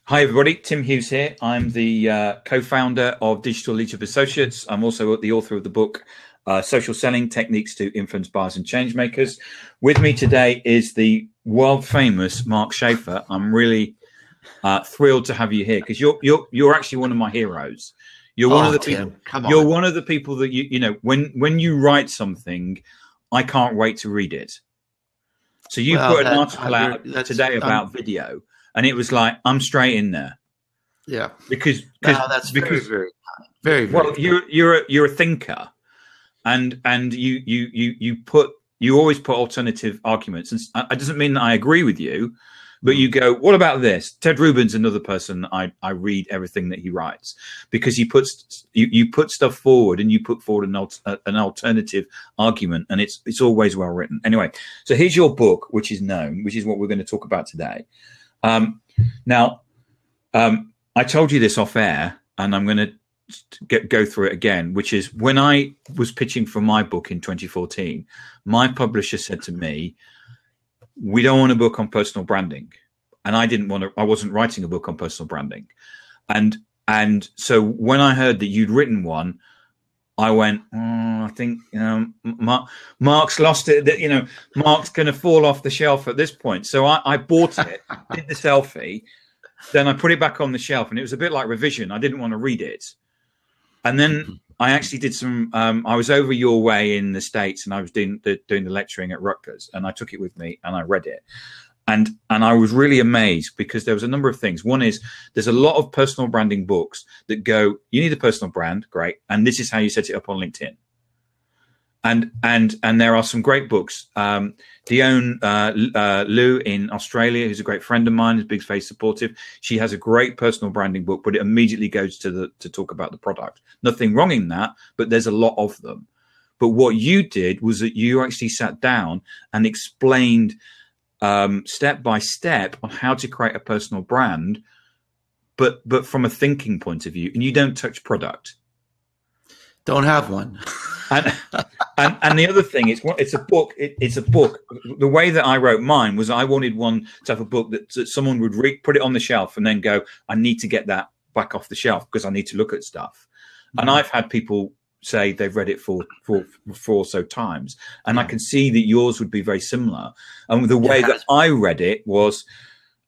Hi, everybody. Tim Hughes here. I'm the co-founder of Digital Leadership Associates. I'm also the author of the book, Social Selling Techniques to Influence Buyers and Changemakers. With me today is the world famous Mark Schaefer. I'm really thrilled to have you here because you're actually one of my heroes. You're one of the people. Come You're on. one of the people that you know when you write something, I can't wait to read it. So you put an article out today about video. And it was like, I'm straight in there. Yeah. Because that's very well, you're a thinker, and you always put alternative arguments. And it doesn't mean that I agree with you, but you go, what about this? Ted Rubin's another person I read everything that he writes, because he puts you put stuff forward, and you put forward an alternative argument, and it's always well written. Anyway, so here's your book, which is what we're going to talk about today. Now, I told you this off air, and I'm going to go through it again, which is when I was pitching for my book in 2014, my publisher said to me, we don't want a book on personal branding. And I wasn't writing a book on personal branding. And so when I heard that you'd written one, I went, I think, Mark's lost it. Mark's going to fall off the shelf at this point. So I bought it, did the selfie, then I put it back on the shelf, and it was a bit like revision. I didn't want to read it. And then I actually did some, I was over your way in the States, and I was doing the lecturing at Rutgers, and I took it with me and I read it. And I was really amazed because there was a number of things. One is there's a lot of personal branding books that go, you need a personal brand, great, and this is how you set it up on LinkedIn. And there are some great books. Dion Liu in Australia, who's a great friend of mine, is big face supportive. She has a great personal branding book, but it immediately goes to talk about the product. Nothing wrong in that, but there's a lot of them. But what you did was that you actually sat down and explained step by step on how to create a personal brand, but from a thinking point of view, and you don't touch product. Don't have one. and the other thing, it's a book. It's a book. The way that I wrote mine was I wanted one to have a book that someone would put it on the shelf and then go, I need to get that back off the shelf because I need to look at stuff. And I've had people say they've read it four or so times, and I can see that yours would be very similar. And the way that I read it was,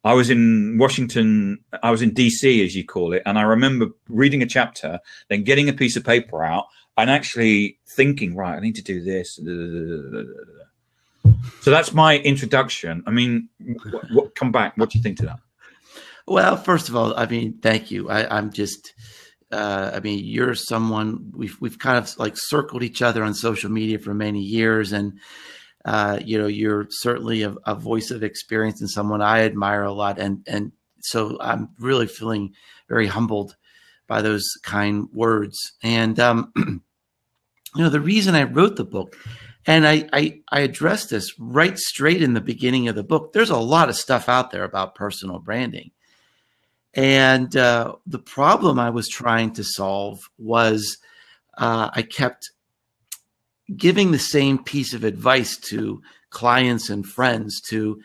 I was in Washington, I was in DC, as you call it, and I remember reading a chapter, then getting a piece of paper out and actually thinking, right, I need to do this. So that's my introduction. I mean, come back. What do you think to that? Well, first of all, I mean, thank you. I'm just, I mean, you're someone we've kind of like circled each other on social media for many years, and you're certainly a voice of experience and someone I admire a lot, and so I'm really feeling very humbled by those kind words. And the reason I wrote the book, and I addressed this right straight in the beginning of the book. There's a lot of stuff out there about personal branding. And the problem I was trying to solve was I kept giving the same piece of advice to clients and friends to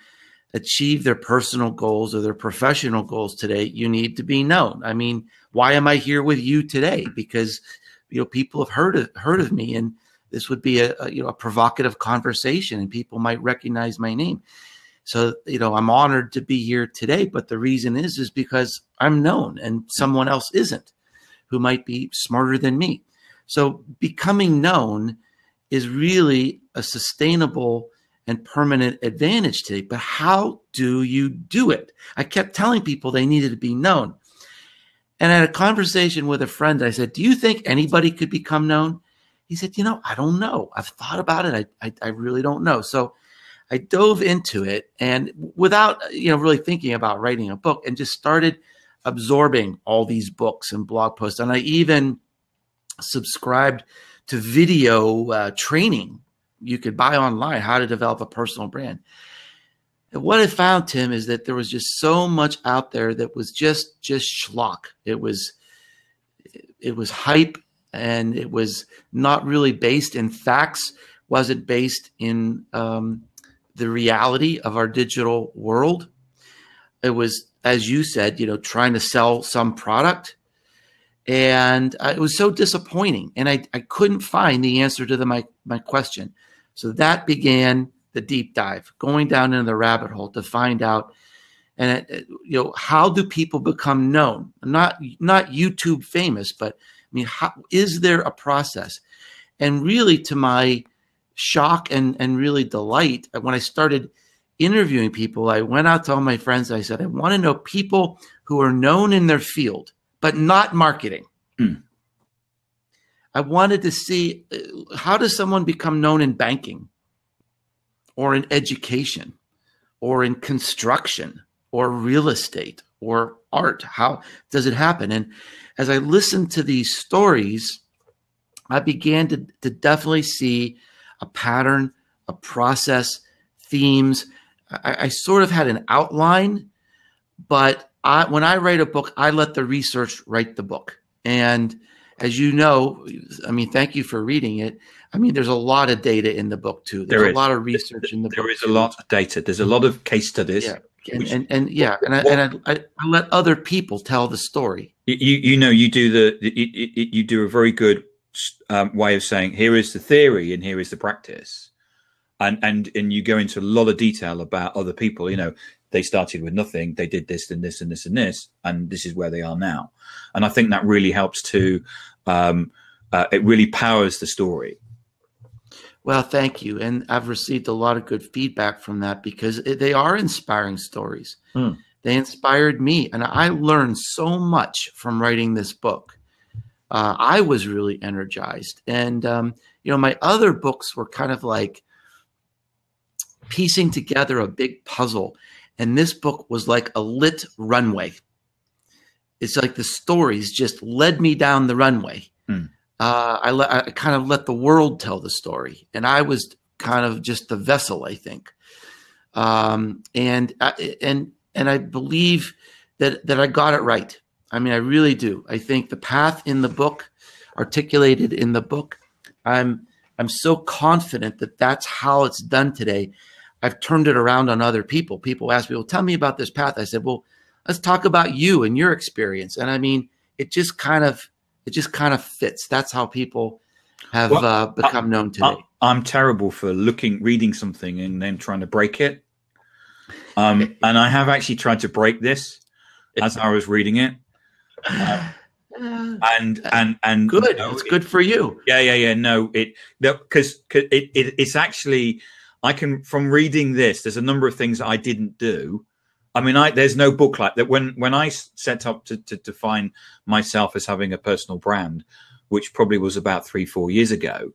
achieve their personal goals or their professional goals today. You need to be known. I mean, why am I here with you today? Because people have heard of me, and this would be a provocative conversation, and people might recognize my name. So, I'm honored to be here today, but the reason is because I'm known and someone else isn't, who might be smarter than me. So becoming known is really a sustainable and permanent advantage today. But how do you do it? I kept telling people they needed to be known. And I had a conversation with a friend. I said, do you think anybody could become known? He said, I don't know. I've thought about it. I really don't know. So I dove into it, and without, really thinking about writing a book, and just started absorbing all these books and blog posts. And I even subscribed to video training you could buy online, how to develop a personal brand. And what I found, Tim, is that there was just so much out there that was just schlock. It was hype, and it was not really based in facts, wasn't based in the reality of our digital world. it was, as you said, trying to sell some product. And it was so disappointing. And I couldn't find the answer to my question. So that began the deep dive, going down into the rabbit hole to find out, and how do people become known? Not YouTube famous, but I mean, is there a process? And really, to my shock and really delight, when I started interviewing people, I went out to all my friends. I said, I want to know people who are known in their field, but not marketing. I wanted to see, how does someone become known in banking or in education or in construction or real estate or art? How does it happen? And as I listened to these stories, I began to definitely see a pattern, a process, themes. I sort of had an outline, but when I write a book, I let the research write the book. And as you know, I mean, thank you for reading it. I mean, there's a lot of data in the book too. There's a lot of research in the book. There is a lot of data. There's a lot of case studies. Yeah. I let other people tell the story. You do a very good way of saying, here is the theory and here is the practice, and you go into a lot of detail about other people. They started with nothing, they did this and this and this and this, and this is where they are now. And I think that really helps to it really powers the story. Well, thank you. And I've received a lot of good feedback from that, because they are inspiring stories. They inspired me, and I learned so much from writing this book. I was really energized. And, my other books were kind of like piecing together a big puzzle. And this book was like a lit runway. It's like the stories just led me down the runway. I kind of let the world tell the story, and I was kind of just the vessel, I think. And I believe that I got it right. I mean, I really do. I think the path in the book, articulated in the book, I'm so confident that that's how it's done today. I've turned it around on other people. People ask me, well, tell me about this path. I said, well, let's talk about you and your experience. And I mean, it just kind of fits. That's how people have become known today. I'm terrible for reading something and then trying to break it. And I have actually tried to break this as I was reading it. And good. It's good for you. Yeah. No, because it's actually, from reading this, there's a number of things that I didn't do. I mean, there's no book like that. When I set up to define myself as having a personal brand, which probably was about 3-4 years ago,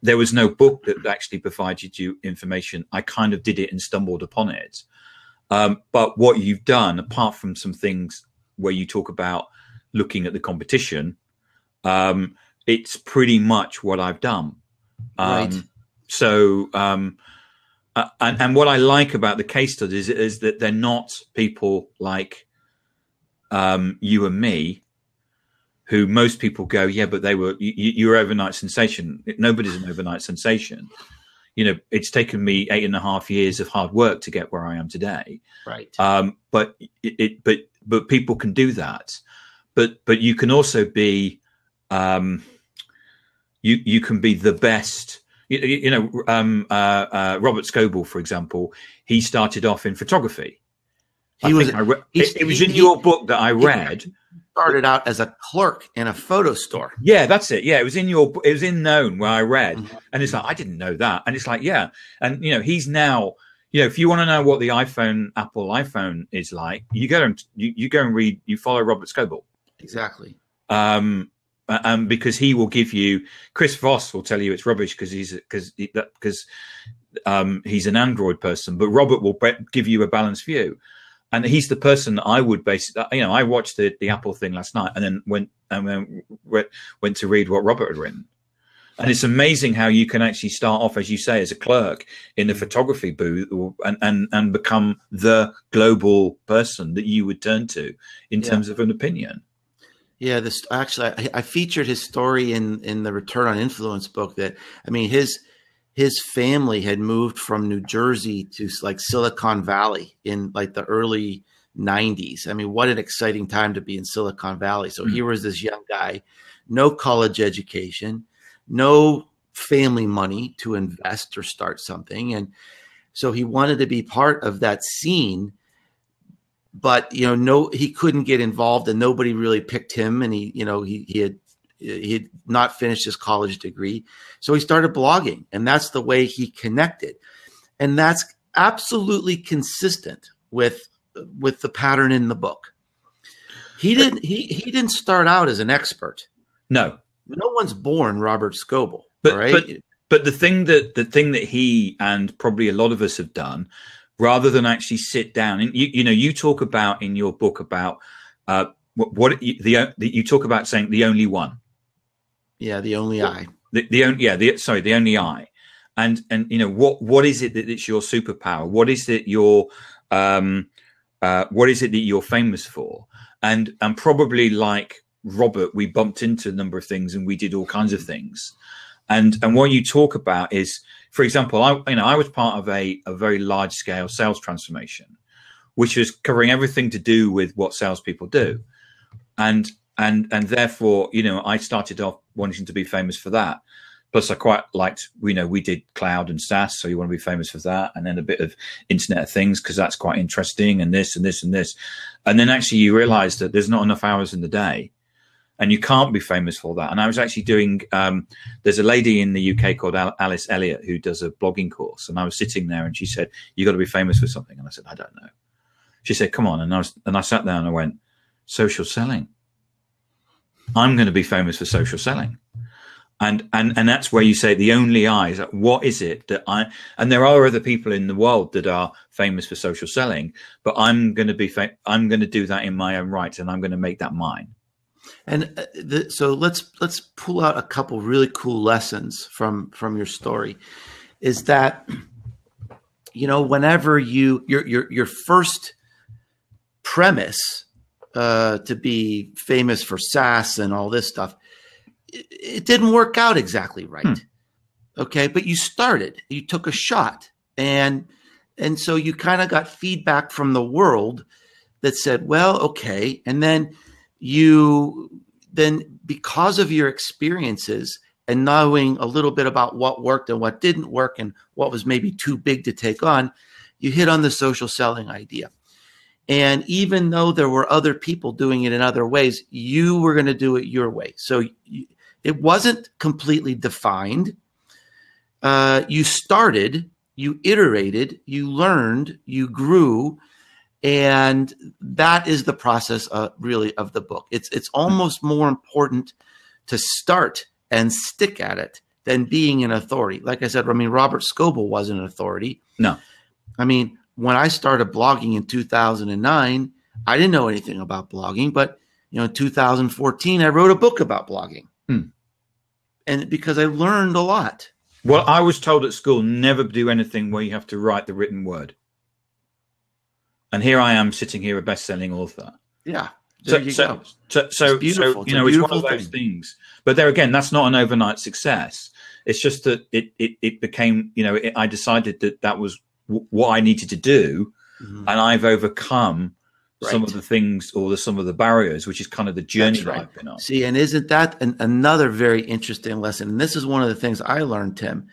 there was no book that actually provided you information. I kind of did it and stumbled upon it. But what you've done, apart from some things where you talk about looking at the competition, it's pretty much what I've done. Right. So, and what I like about the case studies is that they're not people like you and me, who most people go, yeah, but you're overnight sensation. Nobody's an overnight sensation. It's taken me 8.5 years of hard work to get where I am today. Right. But people can do that. But you can also be, you can be the best. Robert Scoble, for example, he started off in photography. It was in your book that I read. Started out as a clerk in a photo store. Yeah, that's it. Yeah, it was in Known where I read, and it's like, I didn't know that. And it's like, yeah, and he's now, if you want to know what the Apple iPhone is like, you go and read. You follow Robert Scoble. Exactly. Because he will give you, Chris Voss will tell you it's rubbish because he's an Android person, but Robert will give you a balanced view, and he's the person that I would basically. I watched the Apple thing last night, and then went to read what Robert had written, and it's amazing how you can actually start off, as you say, as a clerk in the photography booth, and become the global person that you would turn to in terms of an opinion. Yeah, I featured his story in the Return on Influence book. That, I mean, his family had moved from New Jersey to like Silicon Valley in like the early 90s. I mean, what an exciting time to be in Silicon Valley. So here was this young guy, no college education, no family money to invest or start something. And so he wanted to be part of that scene, but, he couldn't get involved and nobody really picked him. And he had not finished his college degree. So he started blogging, and that's the way he connected. And that's absolutely consistent with the pattern in the book. He didn't start out as an expert. No one's born Robert Scoble. But the thing that he and probably a lot of us have done, rather than actually sit down and you talk about in your book about you talk about saying the only one. Yeah, the only I. The only I. And what is it that it's your superpower? What is it that you're famous for? And probably like Robert, we bumped into a number of things and we did all kinds of things. And what you talk about is, for example, I was part of a very large scale sales transformation, which was covering everything to do with what salespeople do. And therefore, I started off wanting to be famous for that. Plus, I quite liked, we did cloud and SaaS, so you want to be famous for that. And then a bit of Internet of Things, because that's quite interesting, and this and this and this. And then actually you realize that there's not enough hours in the day, and you can't be famous for that. And I was actually doing, there's a lady in the UK called Alice Elliott who does a blogging course. And I was sitting there and she said, you got to be famous for something. And I said, I don't know. She said, come on. And I sat there and I went, social selling. I'm going to be famous for social selling. And that's where you say the only I is like, what is it that and there are other people in the world that are famous for social selling, but I'm going to do that in my own right. And I'm going to make that mine. And so let's pull out a couple really cool lessons from your story. Is that, whenever your first premise to be famous for SaaS and all this stuff, it didn't work out exactly right. Okay. But you took a shot, and so you kind of got feedback from the world that said, well, okay. And then because of your experiences and knowing a little bit about what worked and what didn't work and what was maybe too big to take on, you hit on the social selling idea. And even though there were other people doing it in other ways, you were going to do it your way. So it wasn't completely defined. You started, you iterated, you learned, you grew. And that is the process really of the book. It's almost more important to start and stick at it than being an authority. Like I said, Robert Scoble wasn't an authority. No. When I started blogging in 2009, I didn't know anything about blogging, but in 2014, I wrote a book about blogging. And because I learned a lot. Well, I was told at school, never do anything where you have to write the written word. And here I am sitting here, a best-selling author. Yeah. There you go. So it's one of those things. But there again, that's not an overnight success. It's just that it became, I decided that was what I needed to do. And I've overcome some of the things or some of the barriers, which is kind of the journey that I've been on. See, and isn't that another very interesting lesson? And this is one of the things I learned, Tim,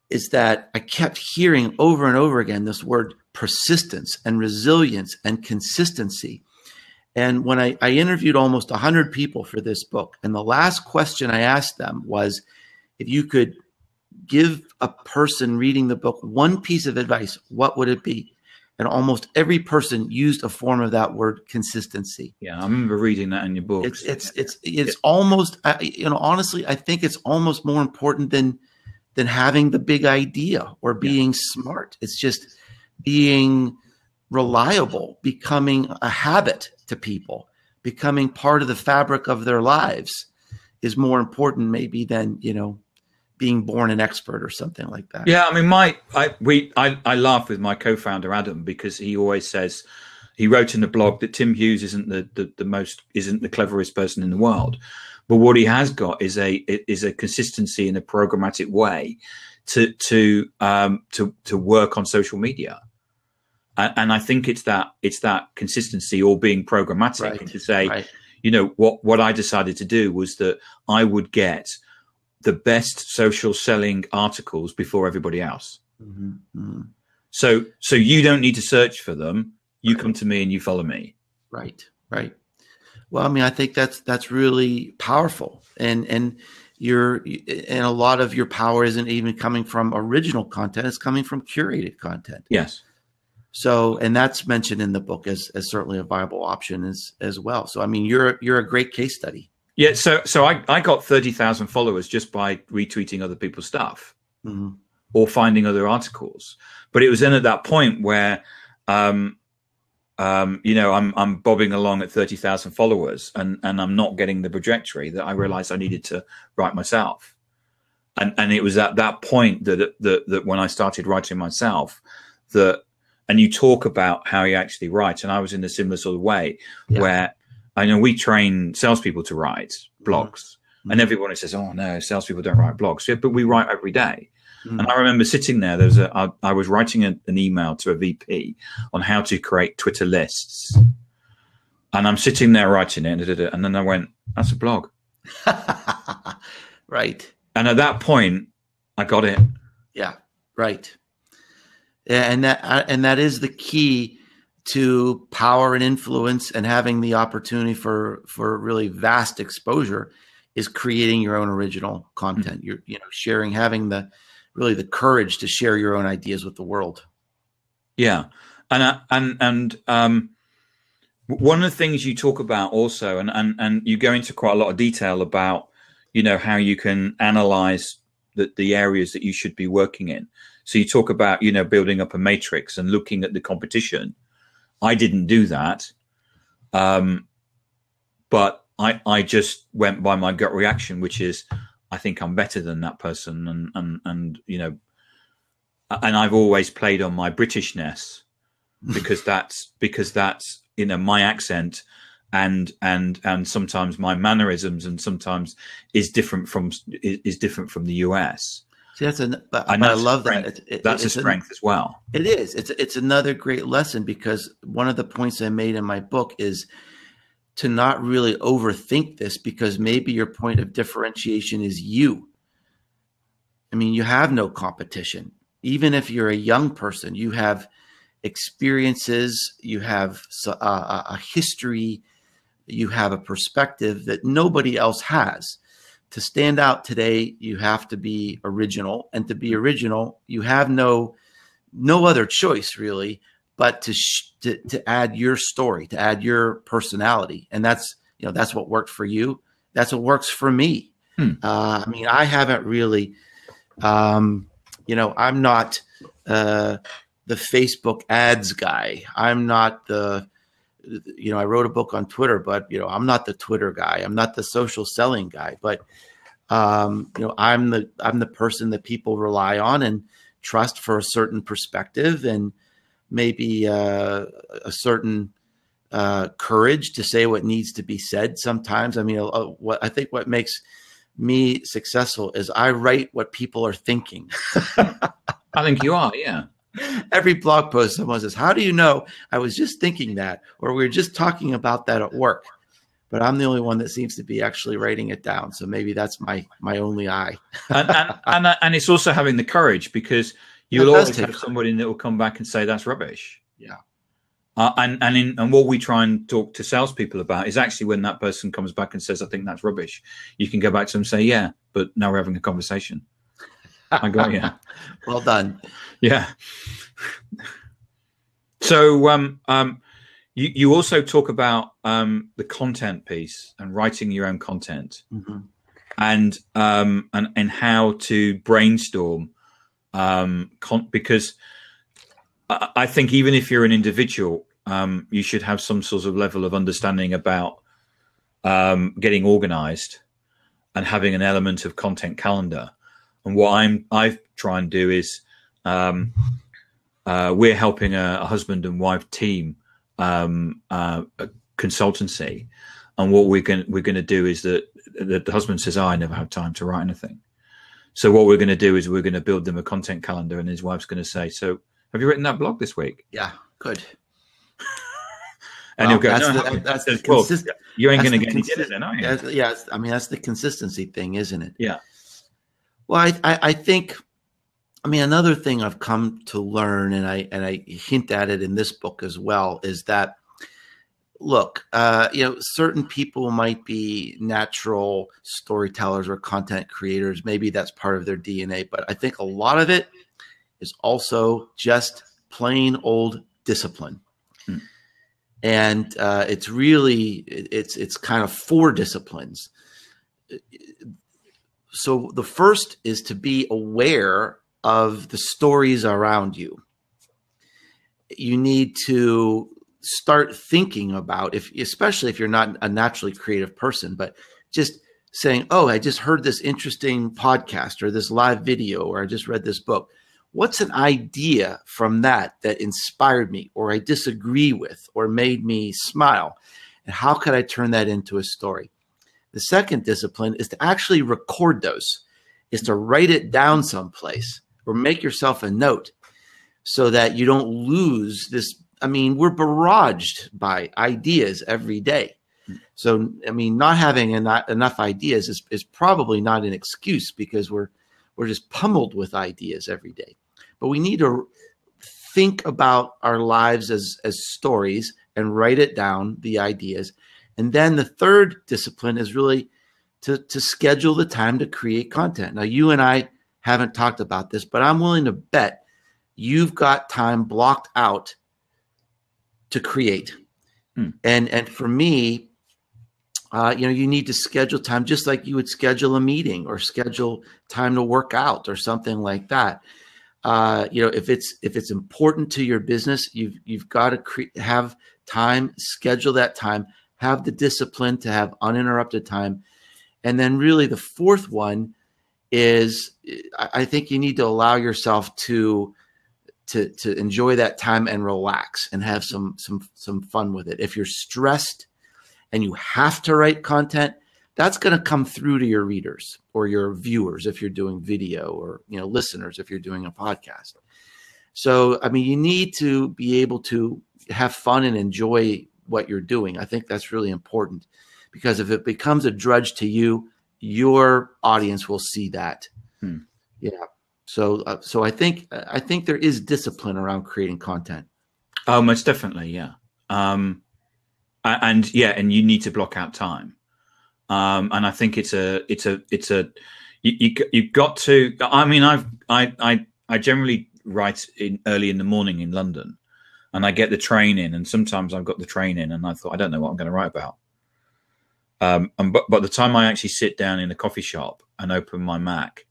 is that I kept hearing over and over again this word persistence and resilience and consistency. And when I interviewed almost 100 people for this book, and the last question I asked them was, if you could give a person reading the book one piece of advice, what would it be? And almost every person used a form of that word, consistency. Yeah, I remember reading that in your books. It's almost, honestly, I think it's almost more important than having the big idea or being smart. It's just being reliable, becoming a habit to people, becoming part of the fabric of their lives is more important maybe than, being born an expert or something like that. Yeah, I laugh with my co-founder Adam, because he always says, he wrote in the blog that Tim Hughes isn't the cleverest person in the world, but what he has got is a consistency in a programmatic way to work on social media. And I think it's that consistency or being programmatic, Right. and to say, Right. you know, what I decided to do was that I would get the best social selling articles before everybody else. Mm-hmm. Mm-hmm. So you don't need to search for them. You come to me and you follow me. Right. Right. Well, I mean, I think that's really powerful, and a lot of your power isn't even coming from original content; it's coming from curated content. Yes. So, and that's mentioned in the book as certainly a viable option as well. So, I mean, you're a great case study. Yeah. So I got 30,000 followers just by retweeting other people's stuff, Mm-hmm. or finding other articles. But it was then at that point where, you know, I'm bobbing along at 30,000 followers and I'm not getting the trajectory that I realized I needed to write myself. And it was at that point that when I started writing myself, and you talk about how you actually write. And I was in a similar sort of way, where I know we train salespeople to write blogs, and everyone says, "Oh no, salespeople don't write blogs." Yeah, but we write every day. And I remember sitting there. I was writing an email to a VP on how to create Twitter lists, and I'm sitting there writing it, and then I went, "That's a blog." Right. And at that point, I got it. Yeah. Right. And that is the key to power and influence, and having the opportunity for really vast exposure, is creating your own original content. You're, you know, sharing, having the courage to share your own ideas with the world. Yeah. And one of the things you talk about also, and you go into quite a lot of detail about, you know, how you can analyze the areas that you should be working in. So you talk about, you know, building up a matrix and looking at the competition. I didn't do that. But I just went by my gut reaction, which is, I think I'm better than that person. And you know, and I've always played on my Britishness because that's, you know, my accent and sometimes my mannerisms, and sometimes is different from the US. See, I love that. That's a strength as well. It is. It's another great lesson, because one of the points I made in my book is to not really overthink this, because maybe your point of differentiation is you. I mean, you have no competition. Even if you're a young person, you have experiences, you have a history, you have a perspective that nobody else has. To stand out today, you have to be original, and to be original, you have no other choice really, but to add your story, to add your personality. And that's what worked for you. That's what works for me. I mean, I haven't really, you know, I'm not the Facebook ads guy. I'm not you know, I wrote a book on Twitter, but, you know, I'm not the Twitter guy. I'm not the social selling guy, but, you know, I'm the person that people rely on and trust for a certain perspective, and maybe a certain courage to say what needs to be said sometimes. I mean, what makes me successful is I write what people are thinking. I think you are, yeah. Every blog post, someone says, "How do you know I was just thinking that?" Or "We were just talking about that at work." But I'm the only one that seems to be actually writing it down. So maybe that's my only eye. and it's also having the courage, because you'll always have somebody that will come back and say that's rubbish. Yeah. And what we try and talk to salespeople about is actually when that person comes back and says, "I think that's rubbish," you can go back to them and say, "Yeah, but now we're having a conversation." I got you. Well done. Yeah. So you also talk about the content piece and writing your own content, and how to brainstorm, because I think even if you're an individual, you should have some sort of level of understanding about getting organized and having an element of content calendar. And what I try and do is we're helping a husband and wife team, a consultancy, and what we're going to do is that the husband says, "Oh, I never have time to write anything." So what we're going to do is we're going to build them a content calendar, and his wife's going to say, "So have you written that blog this week?" Yeah. Good. And Well, he'll go, that's the well, consistent. you ain't going to get any dinner then, are you? Yeah, I mean, that's the consistency thing, isn't it? Yeah. Well, I think, I mean, another thing I've come to learn, and I hint at it in this book as well, is that, look, certain people might be natural storytellers or content creators. Maybe that's part of their DNA, but I think a lot of it is also just plain old discipline. And it's really, it's kind of 4 disciplines. So the first is to be aware of the stories around you. You need to start thinking about, especially if you're not a naturally creative person, but just saying, oh, I just heard this interesting podcast or this live video, or I just read this book. What's an idea from that inspired me, or I disagree with, or made me smile? And how could I turn that into a story? The second discipline is to actually record those, is to write it down someplace or make yourself a note so that you don't lose this. I mean, we're barraged by ideas every day. So, I mean, not having enough ideas is probably not an excuse, because we're just pummeled with ideas every day. But we need to think about our lives as stories and write it down, the ideas. And then the third discipline is really to schedule the time to create content. Now, you and I haven't talked about this, but I'm willing to bet you've got time blocked out to create. And for me, you need to schedule time just like you would schedule a meeting or schedule time to work out or something like that. If it's important to your business, you've got to have time, schedule that time, have the discipline to have uninterrupted time. And then really the fourth one is, I think you need to allow yourself to enjoy that time and relax and have some fun with it. If you're stressed and you have to write content, that's going to come through to your readers or your viewers if you're doing video, or listeners if you're doing a podcast. So, I mean, you need to be able to have fun and enjoy what you're doing. I think that's really important, because if it becomes a drudge to you, your audience will see that. Yeah. So I think there is discipline around creating content. Oh, most definitely. Yeah. And you need to block out time. And I think you've got to, I mean, I generally write early in the morning in London, and I get the train in, and sometimes I've got the train in and I thought, I don't know what I'm going to write about. But by the time I actually sit down in a coffee shop and open my Mac,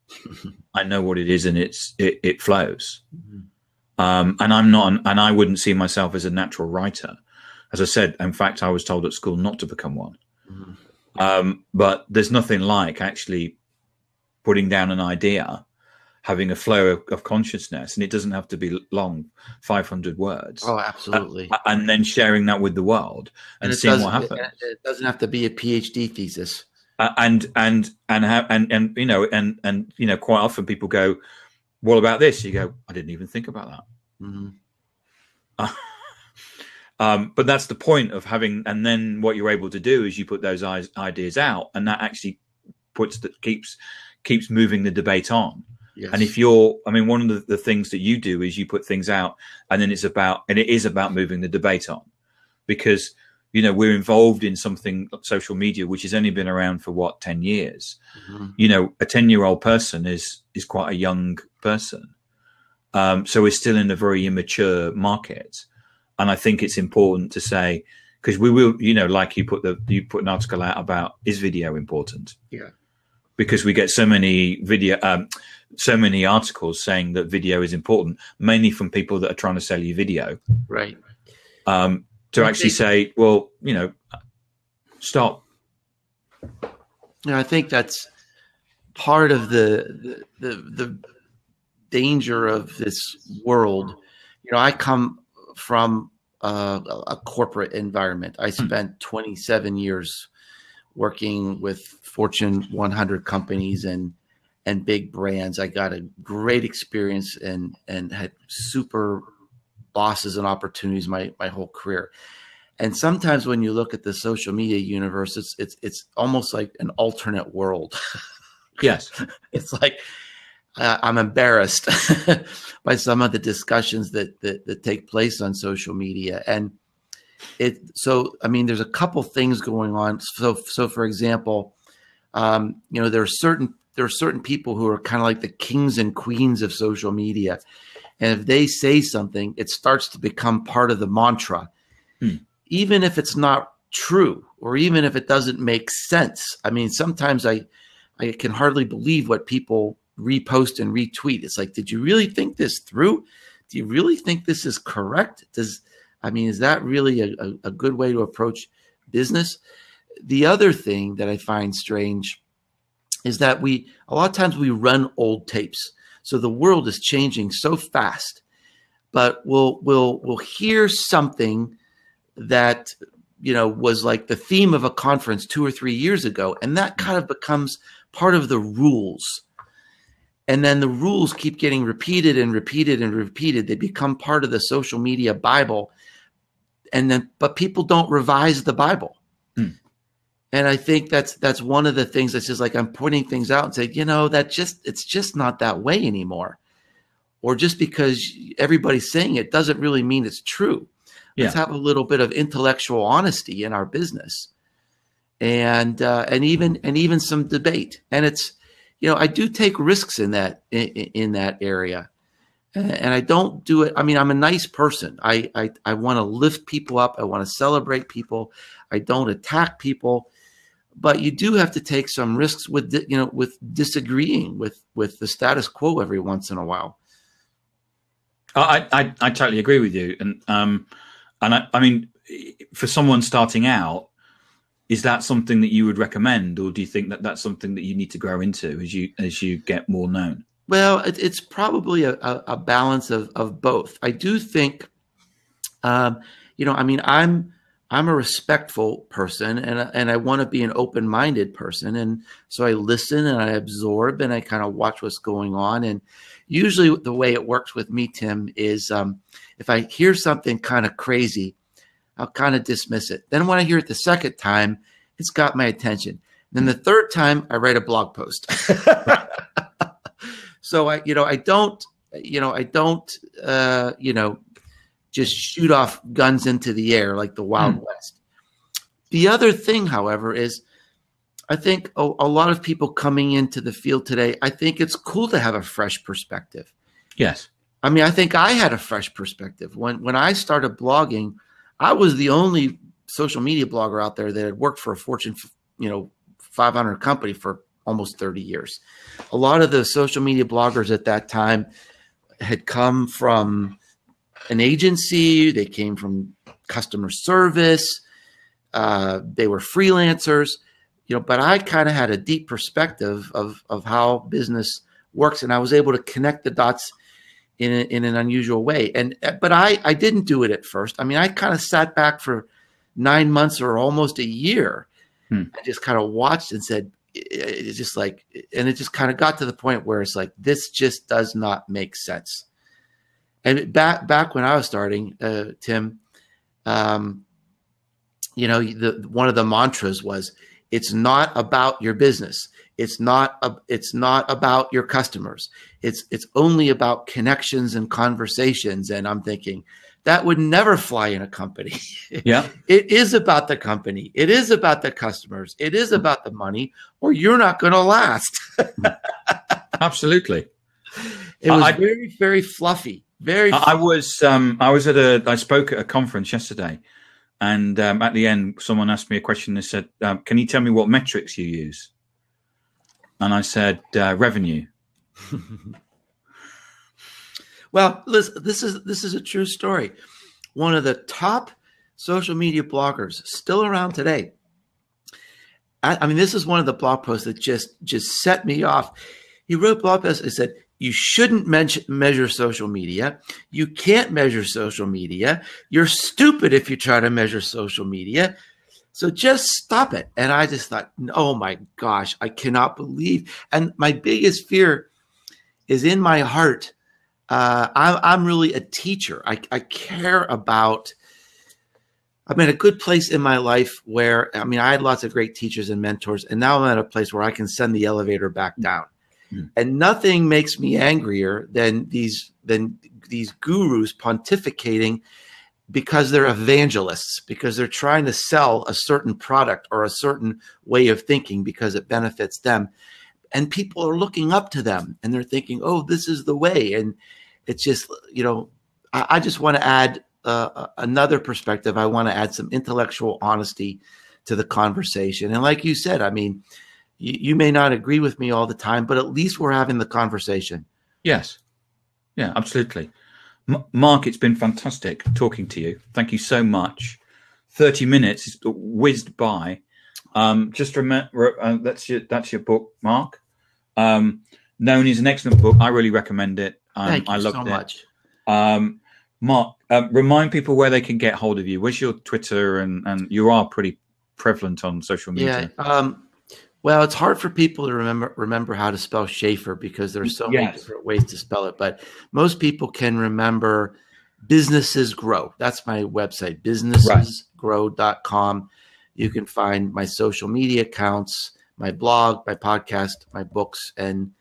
I know what it is, and it flows. And and I wouldn't see myself as a natural writer. As I said, in fact, I was told at school not to become one. But there's nothing like actually putting down an idea, having a flow of consciousness, and it doesn't have to be long, 500 words. Oh, absolutely. And then sharing that with the world and seeing what happens. It doesn't have to be a PhD thesis. And quite often people go, "What about this?" You go, "I didn't even think about that." But that's the point of having. And then what you're able to do is you put those ideas out, and that actually keeps moving the debate on. Yes. And one of the things that you do is you put things out, and then it is about moving the debate on, because we're involved in something like social media, which has only been around for 10 years. A 10-year-old person is quite a young person. So we're still in a very immature market. And I think it's important to say, because we will, like you put an article out about, is video important? Yeah. Because we get so many articles saying that video is important, mainly from people that are trying to sell you video. Right. To actually say, well, stop. I think that's part of the danger of this world. I come from a corporate environment. I spent 27 years working with Fortune 100 companies and big brands. I got a great experience and had super bosses and opportunities my whole career. And sometimes when you look at the social media universe, it's almost like an alternate world. Yes. It's like I'm embarrassed by some of the discussions that take place on social media. And I mean, there's a couple things going on. So for example, there are certain people who are kind of like the kings and queens of social media. And if they say something, it starts to become part of the mantra, even if it's not true, or even if it doesn't make sense. I mean, sometimes I can hardly believe what people repost and retweet. It's like, did you really think this through? Do you really think this is correct? Is that really a good way to approach business? The other thing that I find strange is that a lot of times we run old tapes. So the world is changing so fast, but we'll hear something that, was like the theme of a conference 2 or 3 years ago. And that kind of becomes part of the rules. And then the rules keep getting repeated and repeated and repeated. They become part of the social media Bible. But people don't revise the Bible. And I think that's one of the things that's just like, I'm pointing things out and saying, it's just not that way anymore. Or just because everybody's saying it doesn't really mean it's true. Let's have a little bit of intellectual honesty in our business, and even some debate. And it's, I do take risks in that area, and I don't do it. I mean, I'm a nice person. I want to lift people up. I want to celebrate people. I don't attack people. But you do have to take some risks with disagreeing with the status quo every once in a while. I totally agree with you, and I mean, for someone starting out, is that something that you would recommend, or do you think that that's something that you need to grow into as you get more known? Well, it's probably a balance of both. I do think, I'm a respectful person, and I want to be an open-minded person. And so I listen and I absorb and I kind of watch what's going on. And usually the way it works with me, Tim, is if I hear something kind of crazy, I'll kind of dismiss it. Then when I hear it the second time, it's got my attention. Then the third time, I write a blog post. So I don't just shoot off guns into the air like the Wild West. The other thing, however, is I think a lot of people coming into the field today, I think it's cool to have a fresh perspective. Yes. I mean, I think I had a fresh perspective. When I started blogging, I was the only social media blogger out there that had worked for a Fortune 500 company for almost 30 years. A lot of the social media bloggers at that time had come from an agency. They came from customer service. They were freelancers, but I kind of had a deep perspective of how business works. And I was able to connect the dots in an unusual way. But I didn't do it at first. I mean, I kind of sat back for 9 months or almost a year. I just kind of watched and said, it's just like, and it just kind of got to the point where it's like, this just does not make sense. And back when I was starting, Tim, one of the mantras was, it's not about your business. It's not about your customers. It's only about connections and conversations. And I'm thinking that would never fly in a company. Yeah. It is about the company. It is about the customers. It is about the money, or you're not going to last. Absolutely. It was very, very fluffy. I spoke at a conference yesterday, and at the end, someone asked me a question. They said, "Can you tell me what metrics you use?" And I said, "Revenue." Well, listen, this is a true story. One of the top social media bloggers still around today. I mean, this is one of the blog posts that just set me off. He wrote a blog post and said, you shouldn't measure social media. You can't measure social media. You're stupid if you try to measure social media. So just stop it. And I just thought, oh my gosh, I cannot believe. And my biggest fear is in my heart. I'm really a teacher. I care about. I'm in a good place in my life where, I mean, I had lots of great teachers and mentors, and now I'm at a place where I can send the elevator back down. And nothing makes me angrier than these gurus pontificating because they're evangelists, because they're trying to sell a certain product or a certain way of thinking because it benefits them. And people are looking up to them and they're thinking, oh, this is the way. And it's just, you know, I just want to add another perspective. I want to add some intellectual honesty to the conversation. And like you said, I mean, you may not agree with me all the time, but at least we're having the conversation. Yes. Yeah, absolutely. Mark, it's been fantastic talking to you. Thank you so much. 30 minutes whizzed by. Just remember, that's your book, Mark. Known is an excellent book. I really recommend it. Thank you I loved so it. much. Mark, remind people where they can get hold of you. Where's your Twitter? And you are pretty prevalent on social media. Yeah. Well, it's hard for people to remember how to spell Schaefer because there's so many different ways to spell it. But most people can remember Businesses Grow. That's my website, businessesgrow.com. You can find my social media accounts, my blog, my podcast, my books, and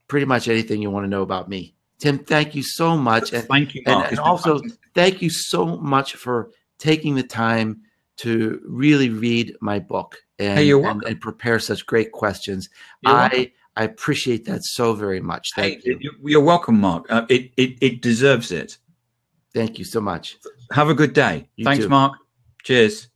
pretty much anything you want to know about me. Tim, thank you so much. And thank you, Mark. And also, thank you so much for taking the time to really read my book and prepare such great questions. I appreciate that so very much. Thank you. You're welcome, Mark. It deserves it. Thank you so much. Have a good day. Thanks, too. Mark. Cheers.